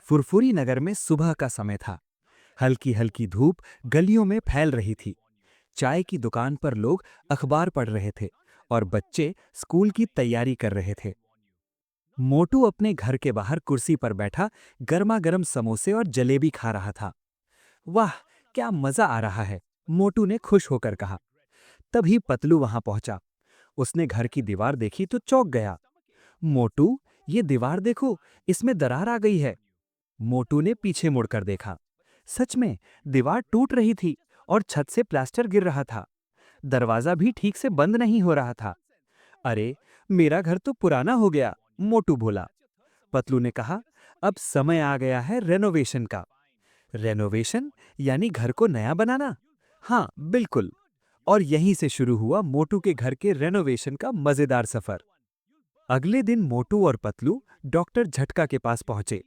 फुरफुरी नगर में सुबह का समय था। हल्की हल्की धूप गलियों में फैल रही थी। चाय की दुकान पर लोग अखबार पढ़ रहे थे और बच्चे स्कूल की तैयारी कर रहे थे। मोटू अपने घर के बाहर कुर्सी पर बैठा गर्मा गर्म समोसे और जलेबी खा रहा था। वाह, क्या मजा आ रहा है, मोटू ने खुश होकर कहा। तभी पतलू वहां पहुंचा। उसने घर की दीवार देखी तो चौंक गया। मोटू, ये दीवार देखो, इसमें दरार आ गई है। मोटू ने पीछे मुड़कर देखा। सच में दीवार टूट रही थी और छत से प्लास्टर गिर रहा था। दरवाजा भी ठीक से बंद नहीं हो रहा था। अरे, मेरा घर तो पुराना हो गया, मोटू बोला। पतलू ने कहा, अब समय आ गया है रेनोवेशन का। रेनोवेशन यानी घर को नया बनाना? हाँ, बिल्कुल। और यहीं से शुरू हुआ मोटू के घर के रेनोवेशन का मजेदार सफर। अगले दिन मोटू और पतलू डॉक्टर झटका के पास पहुंचे।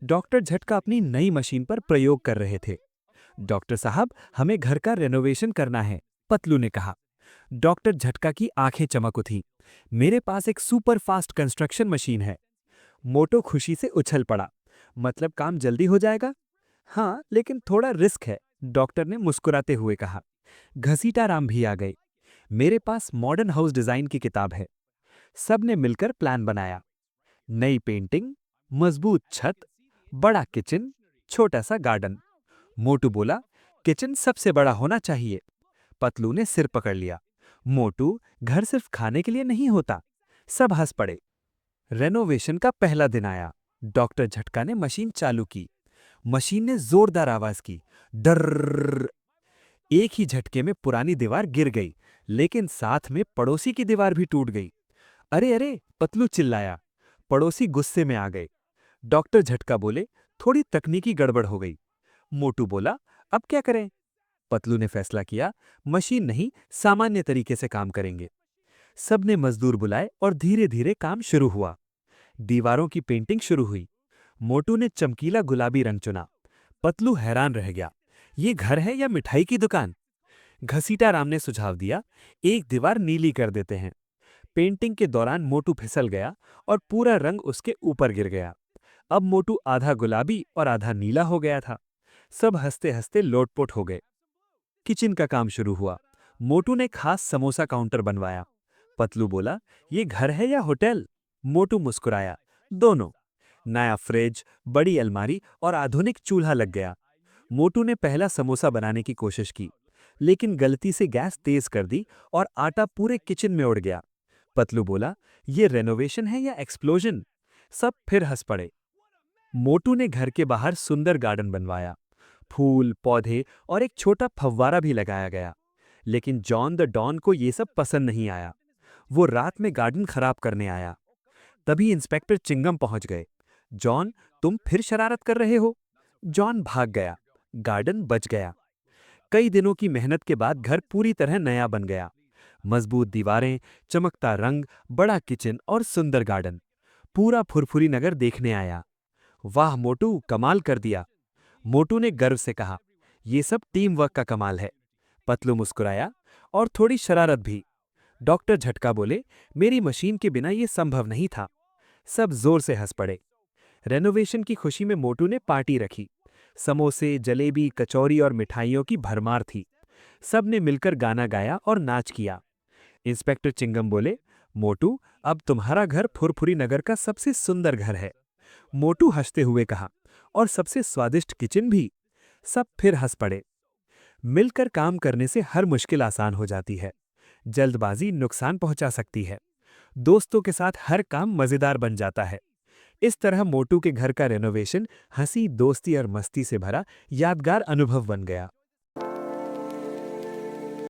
डॉक्टर झटका अपनी नई मशीन पर प्रयोग कर रहे थे। डॉक्टर साहब, हमें घर का रेनोवेशन करना है, पतलू ने कहा। डॉक्टर झटका की आंखें चमक उठी। मेरे पास एक सुपर फास्ट कंस्ट्रक्शन मशीन है। मोटू खुशी से उछल पड़ा। मतलब काम जल्दी हो जाएगा? हाँ, लेकिन थोड़ा रिस्क है, डॉक्टर ने मुस्कुराते हुए कहा। घसीटाराम भी आ गए। मेरे पास मॉडर्न हाउस डिजाइन की किताब है। सबने मिलकर प्लान बनाया। नई पेंटिंग, मजबूत छत, बड़ा किचन, छोटा सा गार्डन। मोटू बोला, किचन सबसे बड़ा होना चाहिए। पतलू ने सिर पकड़ लिया। मोटू, घर सिर्फ खाने के लिए नहीं होता। सब हंस पड़े। रेनोवेशन का पहला दिन आया। डॉक्टर झटका ने मशीन चालू की। मशीन ने जोरदार आवाज की, डर्र। एक ही झटके में पुरानी दीवार गिर गई, लेकिन साथ में पड़ोसी की दीवार भी टूट गई। अरे अरे, पतलू चिल्लाया। पड़ोसी गुस्से में आ गए। डॉक्टर झटका बोले, थोड़ी तकनीकी गड़बड़ हो गई। मोटू बोला, अब क्या करें? पतलू ने फैसला किया, मशीन नहीं, सामान्य तरीके से काम करेंगे। सबने मजदूर बुलाए और धीरे धीरे काम शुरू हुआ। दीवारों की पेंटिंग शुरू हुई। मोटू ने चमकीला गुलाबी रंग चुना। पतलू हैरान रह गया। ये घर है या मिठाई की दुकान? घसीटाराम ने सुझाव दिया, एक दीवार नीली कर देते हैं। पेंटिंग के दौरान मोटू फिसल गया और पूरा रंग उसके ऊपर गिर गया। अब मोटू आधा गुलाबी और आधा नीला हो गया था। सब हंसते हंसते लोटपोट हो गए। किचन का काम शुरू हुआ। मोटू ने खास समोसा काउंटर बनवाया। पतलू बोला, ये घर है या होटल? मोटू मुस्कुराया, दोनों। नया फ्रिज, बड़ी अलमारी और आधुनिक चूल्हा लग गया। मोटू ने पहला समोसा बनाने की कोशिश की, लेकिन गलती से गैस तेज कर दी और आटा पूरे किचन में उड़ गया। पतलू बोला, ये रेनोवेशन है या एक्सप्लोजन? सब फिर हंस पड़े। मोटू ने घर के बाहर सुंदर गार्डन बनवाया। फूल, पौधे और एक छोटा फव्वारा भी लगाया गया। लेकिन जॉन द डॉन को ये सब पसंद नहीं आया। वो रात में गार्डन खराब करने आया। तभी इंस्पेक्टर चिंगम पहुंच गए। जॉन, तुम फिर शरारत कर रहे हो? जॉन भाग गया। गार्डन बच गया। कई दिनों की मेहनत के बाद घर पूरी तरह नया बन गया। मजबूत दीवारें, चमकता रंग, बड़ा किचन और सुंदर गार्डन। पूरा फुरफुरी नगर देखने आया। वाह मोटू, कमाल कर दिया, मोटू ने गर्व से कहा। यह सब टीम वर्क का कमाल है। पतलू मुस्कुराया, और थोड़ी शरारत भी। डॉक्टर झटका बोले, मेरी मशीन के बिना यह संभव नहीं था। सब जोर से हंस पड़े। रेनोवेशन की खुशी में मोटू ने पार्टी रखी। समोसे, जलेबी, कचौरी और मिठाइयों की भरमार थी। सब ने मिलकर गाना गाया और नाच किया। इंस्पेक्टर चिंगम बोले, मोटू, अब तुम्हारा घर फुरफुरी नगर का सबसे सुंदर घर है। मोटू हंसते हुए कहा, और सबसे स्वादिष्ट किचन भी। सब फिर हंस पड़े। मिलकर काम करने से हर मुश्किल आसान हो जाती है। जल्दबाजी नुकसान पहुंचा सकती है। दोस्तों के साथ हर काम मजेदार बन जाता है। इस तरह मोटू के घर का रेनोवेशन हंसी, दोस्ती और मस्ती से भरा यादगार अनुभव बन गया।